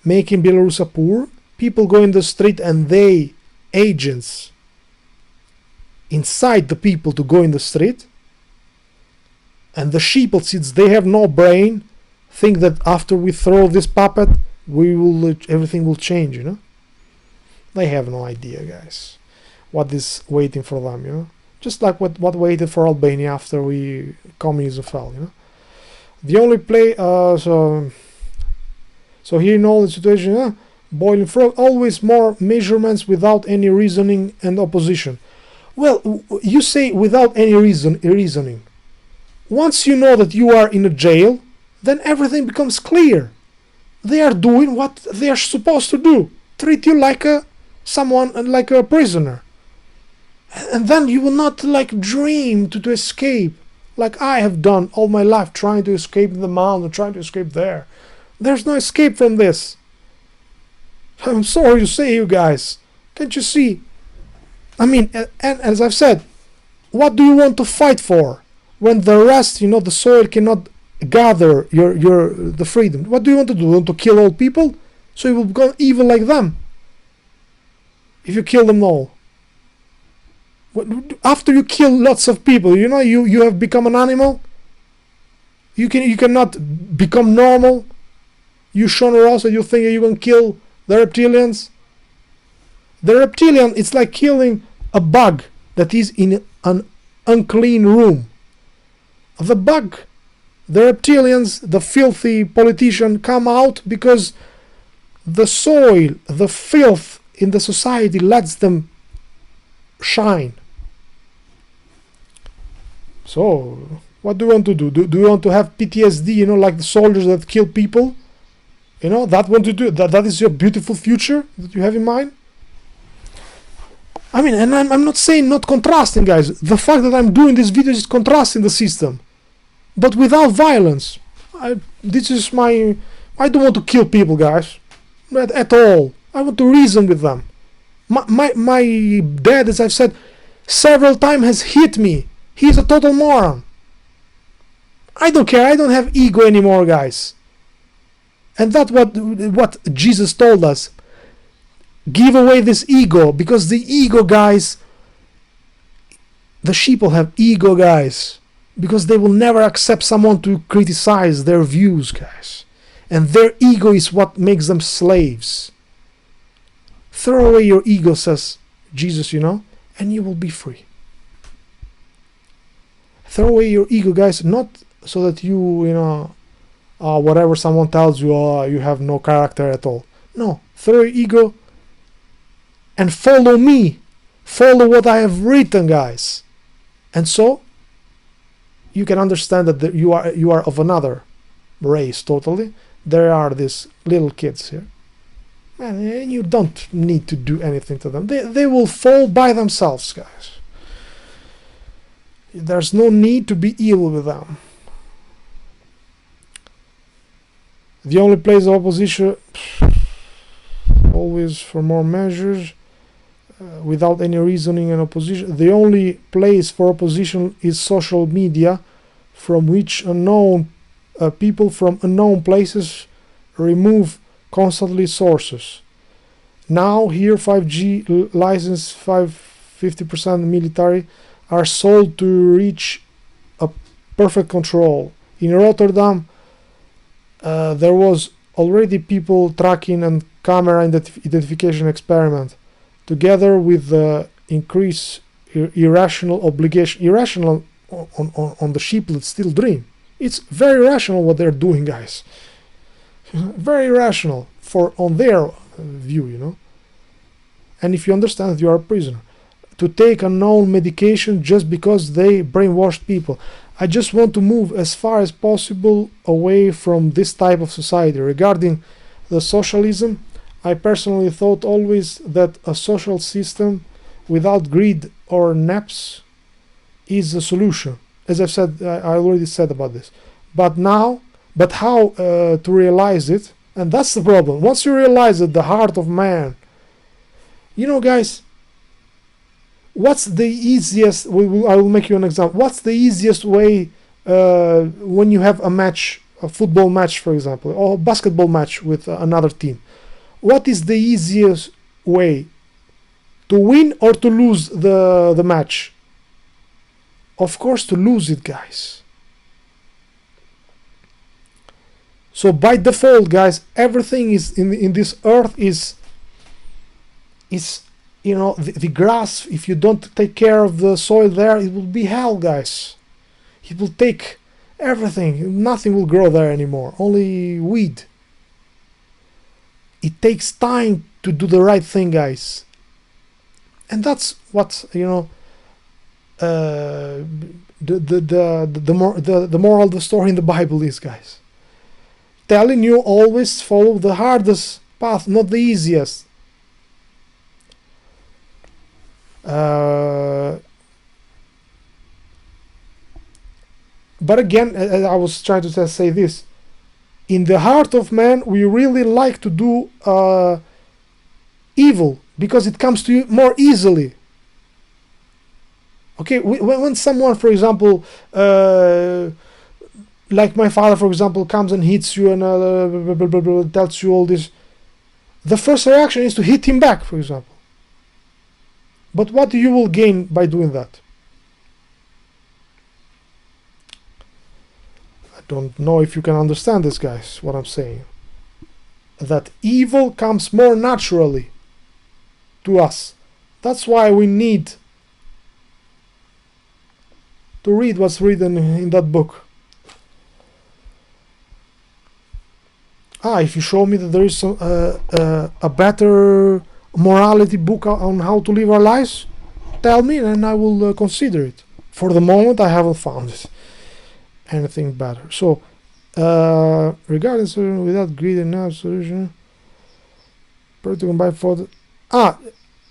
Making Belarusia poor. People go in the street and they, agents, incite the people to go in the street. And the sheeple, since they have no brain, think that after we throw this puppet, everything will change, you know. They have no idea, guys, what is waiting for them, you know. Just like what waited for Albania after communism fell, you know. The only play, so here in all the situation, boiling frog, always more measurements without any reasoning and opposition. Well, you say without any reasoning. Once you know that you are in a jail, then everything becomes clear. They are doing what they are supposed to do. Treat you like a prisoner. And then you will not like dream to escape, like I have done all my life, trying to escape the mountain, trying to escape there. There's no escape from this. I'm sorry to say, you guys. Can't you see? I mean, and as I've said, what do you want to fight for? When the rest, you know, the soil cannot gather the freedom. What do you want to do? You want to kill all people? So you will become evil like them. If you kill them all. After you kill lots of people, you know, you have become an animal. You cannot become normal. You Shona Rosa, you think you can kill the reptilians? The reptilian, it's like killing a bug that is in an unclean room. The bug, the reptilians, the filthy politician come out because the soil, the filth in the society lets them shine. So, what do you want to do? Do you want to have PTSD, you know, like the soldiers that kill people? You know, that want to do that is your beautiful future that you have in mind? I mean, and I'm not saying not contrasting, guys. The fact that I'm doing this video is contrasting the system, but without violence. I don't want to kill people, guys, not at all. I want to reason with them. My dad, as I've said several times, has hit me. He's a total moron. I don't care. I don't have ego anymore, guys. And that's what Jesus told us. Give away this ego, because the ego, guys, the sheeple have ego, guys, because they will never accept someone to criticize their views, guys. And their ego is what makes them slaves. Throw away your ego, says Jesus, you know, and you will be free. Throw away your ego, guys, not so that you know, whatever someone tells you, you have no character at all. No, throw your ego and follow me. Follow what I have written, guys. And so you can understand that you are of another race totally. There are these little kids here. And you don't need to do anything to them. They will fall by themselves, guys. There's no need to be evil with them. The only place of opposition, always for more measures, without any reasoning and opposition. The only place for opposition is social media, from which unknown people from unknown places remove constantly sources. Now here 5G license 50% military are sold to reach a perfect control. In Rotterdam there was already people tracking and camera identification experiment, together with the increased irrational obligation. Irrational on the sheep that still dream. It's very rational what they're doing, guys. Very rational on their view, And if you understand that you are a prisoner, to take unknown medication just because they brainwashed people. I just want to move as far as possible away from this type of society. Regarding the socialism, I personally thought always that a social system without greed or naps is a solution. As I've said, I already said about this. But how to realize it? And that's the problem. Once you realize that the heart of man, guys, what's the easiest? I will make you an example. What's the easiest way when you have a match, a football match, for example, or a basketball match with another team? What is the easiest way to win or to lose the match? Of course, to lose it, guys. So by default, guys, everything is in this earth is the grass. If you don't take care of the soil there, it will be hell, guys. It will take everything. Nothing will grow there anymore. Only weed. It takes time to do the right thing, guys. And that's what the moral of the story in the Bible is, guys. Telling you always follow the hardest path, not the easiest. But again, I was trying to say this. In the heart of man, we really like to do evil because it comes to you more easily. Okay, when someone, for example, like my father, for example, comes and hits you and tells you all this, the first reaction is to hit him back, for example. But what you will gain by doing that? I don't know if you can understand this, guys, what I'm saying. That evil comes more naturally to us. That's why we need to read what's written in that book. If you show me that there is a better morality book on how to live our lives, tell me and I will consider it. For the moment, I haven't found anything better. So, regarding solution without greed and now solution,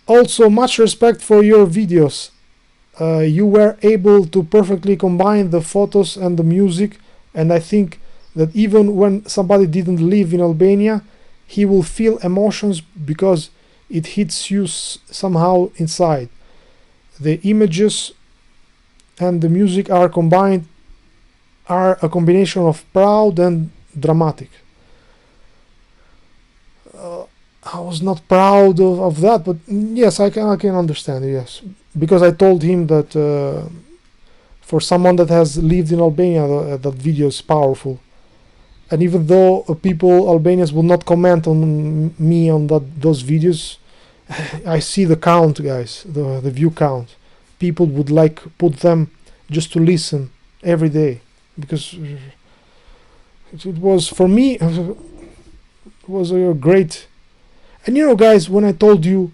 also much respect for your videos. You were able to perfectly combine the photos and the music, and I think that even when somebody didn't live in Albania, he will feel emotions because it hits you somehow inside. The images and the music are a combination of proud and dramatic. I was not proud of that, but yes, I can understand, yes. Because I told him that for someone that has lived in Albania, that video is powerful. And even though Albanians will not comment on me on those videos, I see the count, guys, the view count. People would put them just to listen every day, because it was, for me, it was a great. And guys, when I told you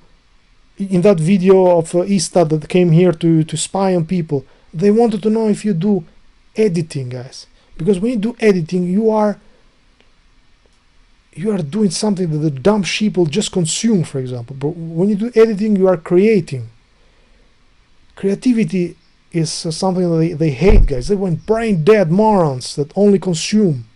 in that video of Ista that came here to spy on people, they wanted to know if you do editing, guys. Because when you do editing, you are doing something that the dumb sheep will just consume, for example. But when you do editing, you are creating. Creativity is something that they hate, guys. They want brain dead morons that only consume.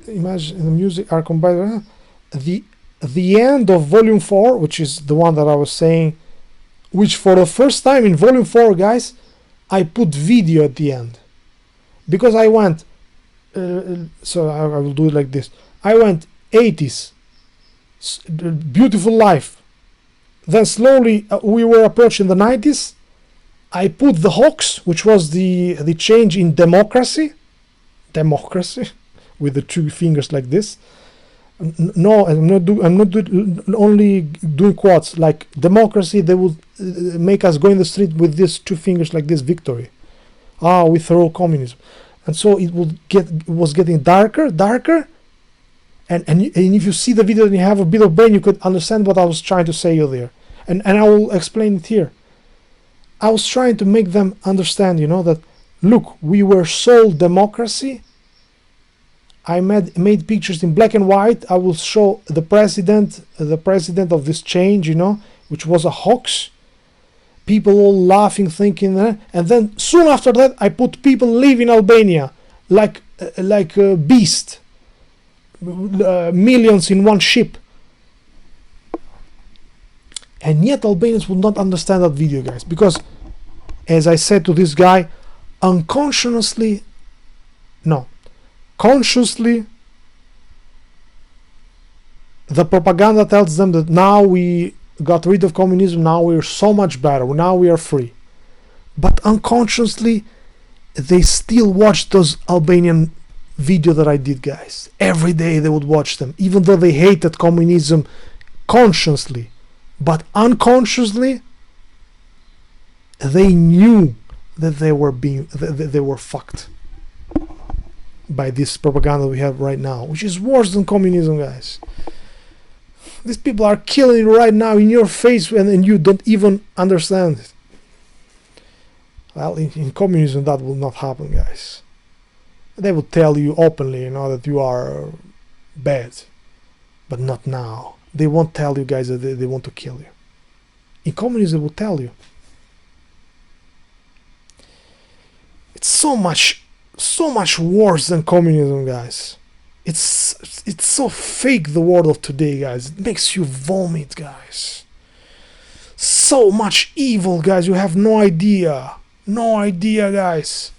Imagine the music are combined. The end of volume 4, which is the one that I was saying, which for the first time in volume 4, guys, I put video at the end. Because I went, so I will do it like this. I went 80s, beautiful life. Then slowly we were approaching the 90s. I put the hoax, which was the change in democracy, with the two fingers like this. No, I'm not only doing quotes. Like democracy, they would make us go in the street with these two fingers like this, victory. We throw communism. And so it was getting darker, and if you see the video and you have a bit of brain, you could understand what I was trying to say there. And I will explain it here. I was trying to make them understand, that look, we were sold democracy. I made pictures in black and white. I will show the president of this change, which was a hoax. People all laughing, thinking, and then soon after that, I put people live in Albania like a beast, millions in one ship, and yet Albanians would not understand that video, guys, because, as I said to this guy, consciously, the propaganda tells them that now we got rid of communism, now we're so much better, now we are free. But unconsciously, they still watch those Albanian videos that I did, guys. Every day they would watch them, even though they hated communism consciously. But unconsciously, they knew that they were fucked by this propaganda we have right now, which is worse than communism, guys. These people are killing you right now in your face, and you don't even understand it. Well, in communism that will not happen, guys. They will tell you openly, that you are bad, but not now. They won't tell you, guys, that they want to kill you. In communism, they will tell you. It's so much worse than communism, guys. It's so fake, the world of today, guys. It makes you vomit, guys. So much evil, guys. You have no idea, guys.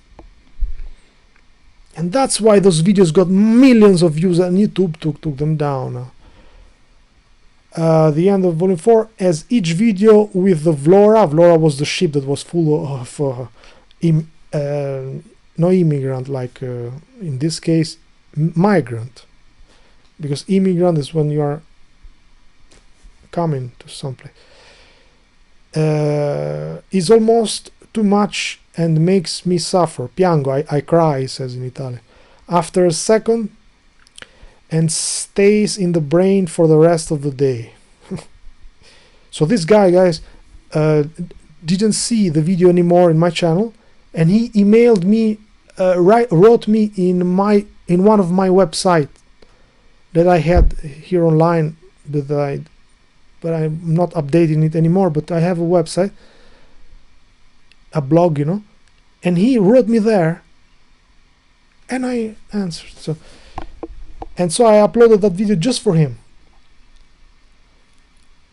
And that's why those videos got millions of views, and YouTube took them down. The end of volume 4 as each video with the Vlora. Vlora was the ship that was full of no immigrant, like in this case migrant, because immigrant is when you are coming to someplace. Is almost too much and makes me suffer. Piango, I cry, he says in Italian. After a second, and stays in the brain for the rest of the day. So this guy, guys, didn't see the video anymore in my channel, and he emailed me, wrote me in one of my websites that I had here online, but I'm not updating it anymore. But I have a website, a blog, and he wrote me there, and I answered. So I uploaded that video just for him.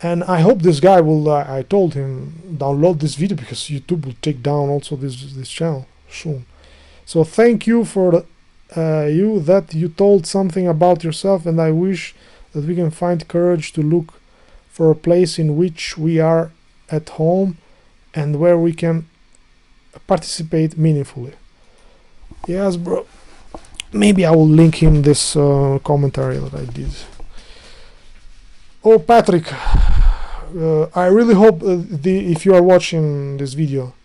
And I hope this guy will. I told him download this video because YouTube will take down also this channel soon. So thank you for you told something about yourself, and I wish that we can find courage to look for a place in which we are at home and where we can participate meaningfully. Yes, bro. Maybe I will link him this commentary that I did. Oh, Patrick, I really hope if you are watching this video,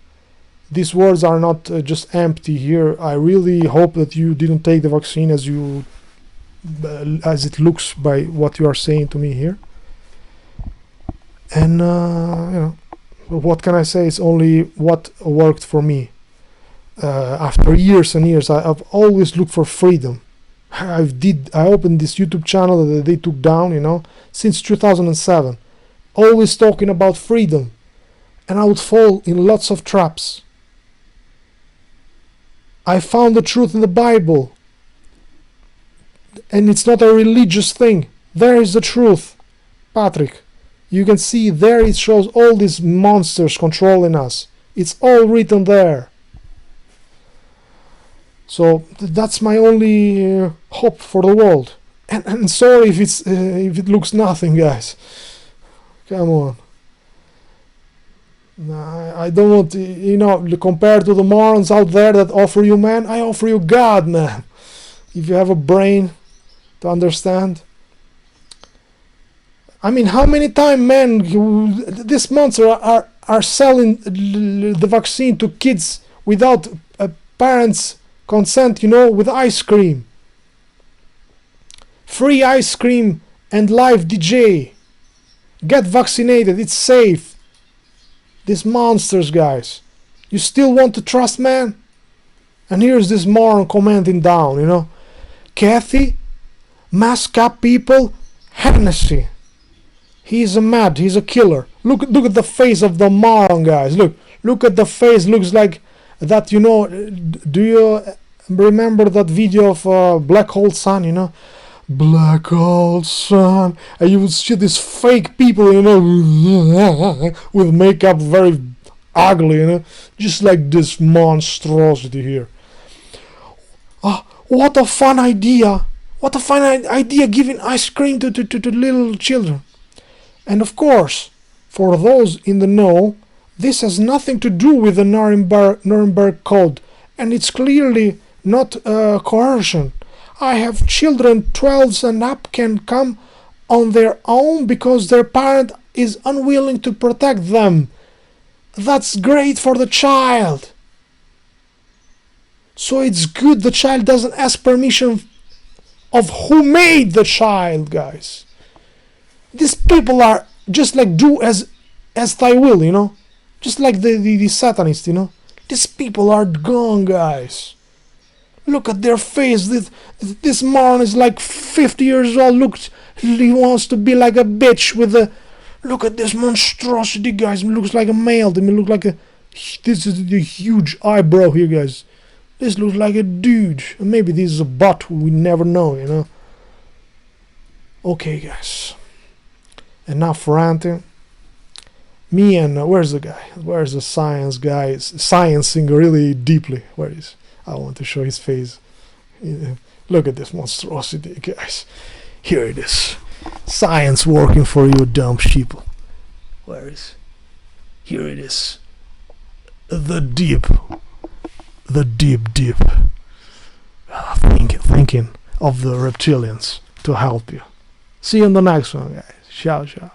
these words are not just empty here. I really hope that you didn't take the vaccine as it looks by what you are saying to me here. And what can I say? It's only what worked for me. After years and years, I've always looked for freedom. I opened this YouTube channel that they took down, since 2007, always talking about freedom, and I would fall in lots of traps. I found the truth in the Bible, and it's not a religious thing. There is the truth, Patrick. You can see there it shows all these monsters controlling us. It's all written there. So that's my only hope for the world. And sorry if it looks nothing, guys. Come on. I don't want, compared to the morons out there that offer you man, I offer you God, man. If you have a brain to understand. I mean, how many times, man, this monster are selling the vaccine to kids without parents' consent, you know, with ice cream. Free ice cream and live DJ. Get vaccinated, it's safe. These monsters, guys. You still want to trust, man? And here's this moron commenting down, you know. Kathy, mask up people, Hennessy. He's a killer. Look at the face of the moron, guys. Look at the face. Looks like that, you know. Do you remember that video of Black Hole Sun, you know? Black Hole Sun. And you would see these fake people, you know, with makeup very ugly, you know. Just like this monstrosity here. Oh, what a fun idea. What a fun idea, giving ice cream to little children. And of course, for those in the know, this has nothing to do with the Nuremberg Code, and it's clearly not coercion. I have children 12 and up can come on their own because their parent is unwilling to protect them. That's great for the child. So it's good the child doesn't ask permission of who made the child, guys. These people are just like do as thy will, you know, just like the Satanists, you know. These people are gone, guys. Look at their face. This moron is like 50 years old. Look, he wants to be like a bitch with the. Look at this monstrosity, guys. It looks like a male. I mean, look like a. This is the huge eyebrow here, guys. This looks like a dude. Maybe this is a bot. We never know, you know. Okay, guys. Enough ranting. Me and where's the guy? Where's the science guy? Sciencing really deeply. Where is? I want to show his face. Look at this monstrosity, guys. Here it is. Science working for you, dumb sheeple. Where is? Here it is. The deep. Thinking of the reptilians to help you. See you in the next one, guys. Ciao, ciao.